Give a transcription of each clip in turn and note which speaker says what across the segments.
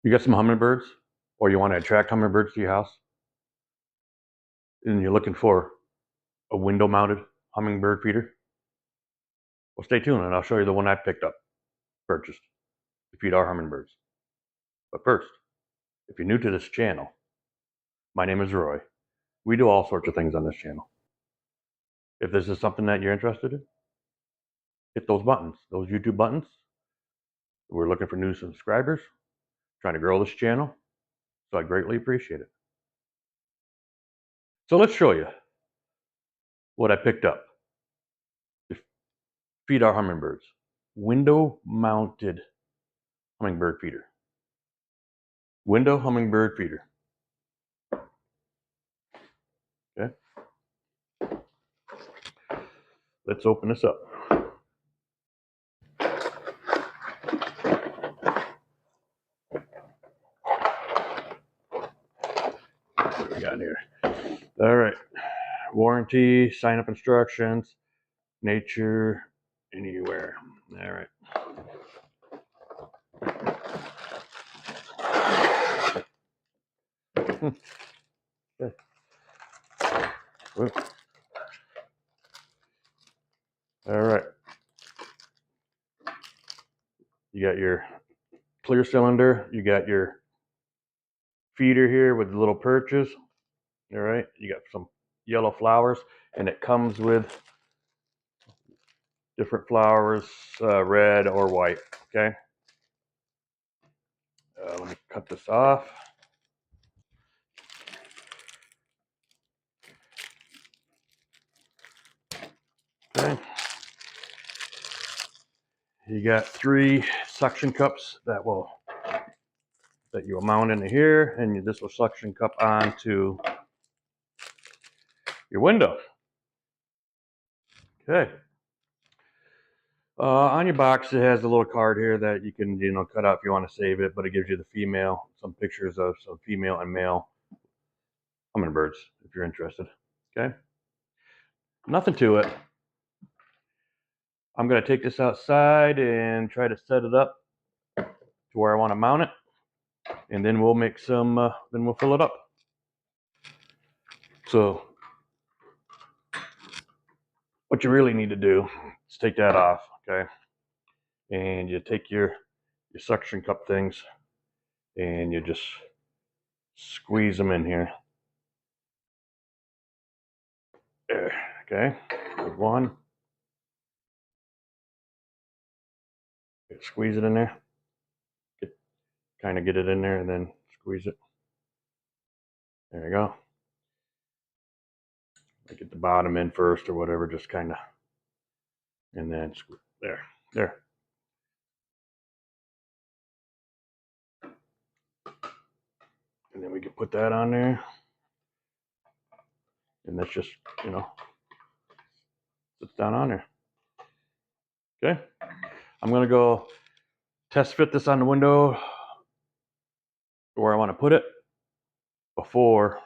Speaker 1: You got some hummingbirds, or you want to attract hummingbirds to your house, and you're looking for a window-mounted hummingbird feeder? Well, stay tuned, and I'll show you the one I picked up, purchased to feed our hummingbirds. But first, if you're new to this channel, my name is Roy. We do all sorts of things on this channel. If this is something that you're interested in, hit those buttons, those YouTube buttons. We're looking for new subscribers, trying to grow this channel, so I greatly appreciate it. So let's show you what I picked up to feed our hummingbirds. Window-mounted hummingbird feeder. Window hummingbird feeder. Okay. Let's open this up. What do we got here? All right. Warranty, sign up instructions, nature, anywhere. All right. Okay. All right. You got your clear cylinder. You got your feeder here with the little perches. All right. You got some yellow flowers, and it comes with different flowers, red or white. Okay. Let me cut this off. Okay. You got 3 suction cups that you will mount into here, and this will suction cup onto your window. Okay. On your box, it has a little card here that you can, cut out if you want to save it, but it gives you some pictures of some female and male hummingbirds if you're interested. Okay. Nothing to it. I'm going to take this outside and try to set it up to where I want to mount it, and then we'll make some, then we'll fill it up. So what you really need to do is take that off, okay? And you take your suction cup things and you just squeeze them in here. There, okay? Good one. Squeeze it in there. Kind of get it in there and then squeeze it. There you go. I get the bottom in first or whatever, just kind of, and then there. And then we can put that on there. And that's just, sits down on there. Okay. I'm going to go test fit this on the window where I want to put it before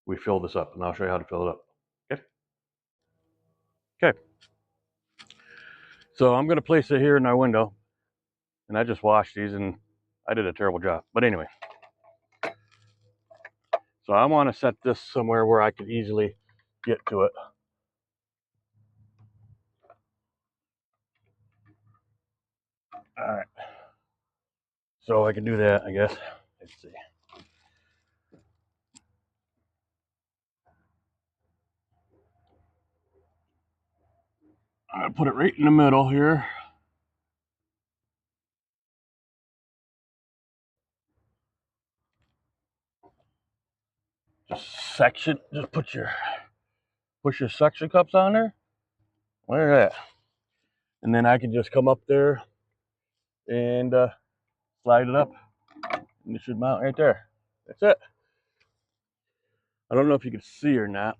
Speaker 1: we fill this up. And I'll show you how to fill it up. Okay. Okay. So I'm going to place it here in our window. And I just washed these and I did a terrible job. But anyway. So I want to set this somewhere where I can easily get to it. All right. So I can do that, I guess. Let's see. I'm going to put it right in the middle here. Just push your suction cups on there. Look at that. And then I can just come up there and slide it up. And it should mount right there. That's it. I don't know if you can see or not,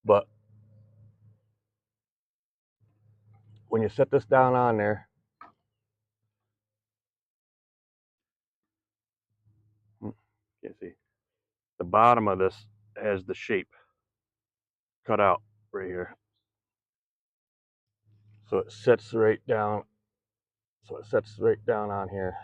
Speaker 1: but when you set this down on there, can't see, the bottom of this has the shape cut out right here. So it sets right down. So it sets right down on here.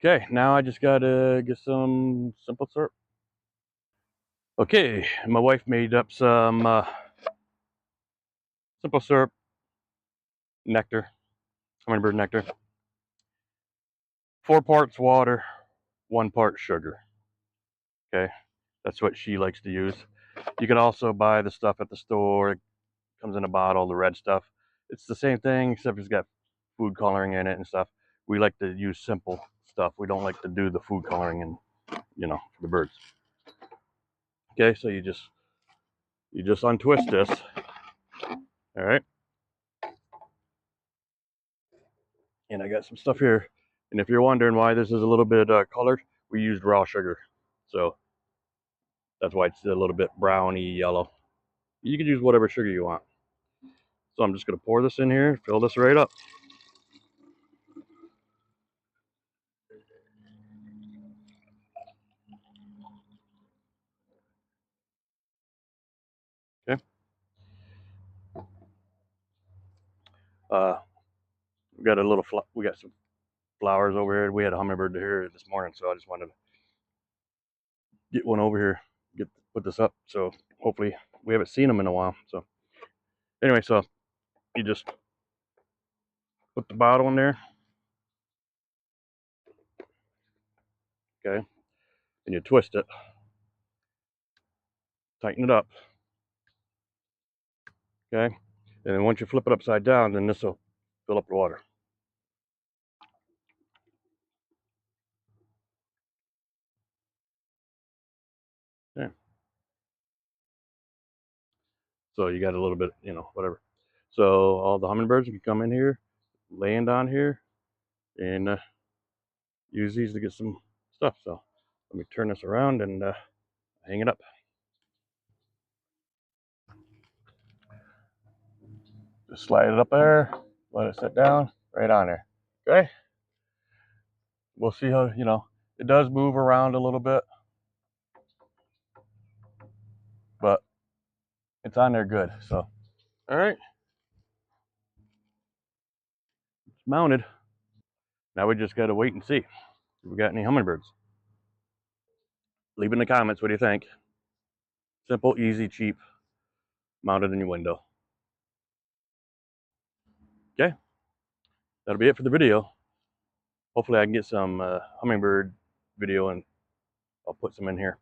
Speaker 1: Okay, now I just gotta get some simple syrup. Okay, my wife made up some simple syrup nectar, hummingbird nectar. 4 parts water, 1 part sugar. Okay, that's what she likes to use. You can also buy the stuff at the store. It comes in a bottle, the red stuff. It's the same thing, except it's got food coloring in it and stuff. We like to use simple stuff. We don't like to do the food coloring and, for the birds. Okay, so you just untwist this. All right. And I got some stuff here. And if you're wondering why this is a little bit colored, we used raw sugar. So that's why it's a little bit browny yellow. You can use whatever sugar you want. So I'm just going to pour this in here, fill this right up. Okay. We got we got some flowers over here. We had a hummingbird here this morning, so I just wanted to get one over here, put this up. So hopefully we haven't seen them in a while. So anyway, so you just put the bottle in there, okay, and you twist it, tighten it up, okay, and then once you flip it upside down, then this will fill up the water. Okay. So you got a little bit, whatever. So all the hummingbirds can come in here, land on here, and use these to get some stuff. So let me turn this around and hang it up. Just slide it up there, let it sit down right on there. Okay. We'll see how, it does move around a little bit, but it's on there good. So, all right, it's mounted. Now we just got to wait and see if we got any hummingbirds. Leave in the comments what do you think. Simple, easy, cheap, mounted in your window. Okay, that'll be it for the video. Hopefully I can get some hummingbird video and I'll put some in here.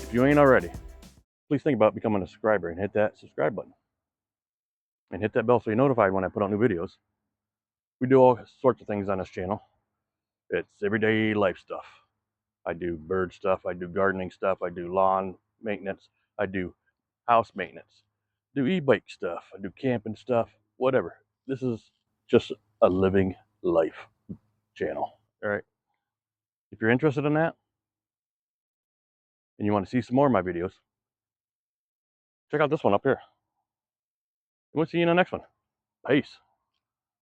Speaker 1: If you ain't already, please think about becoming a subscriber and hit that subscribe button. And hit that bell so you're notified when I put out new videos. We do all sorts of things on this channel. It's everyday life stuff. I do bird stuff, I do gardening stuff, I do lawn maintenance, I do house maintenance, do e-bike stuff, I do camping stuff, whatever. This is just a living life channel. All right. If you're interested in that and you want to see some more of my videos, check out this one up here. And we'll see you in the next one. Peace.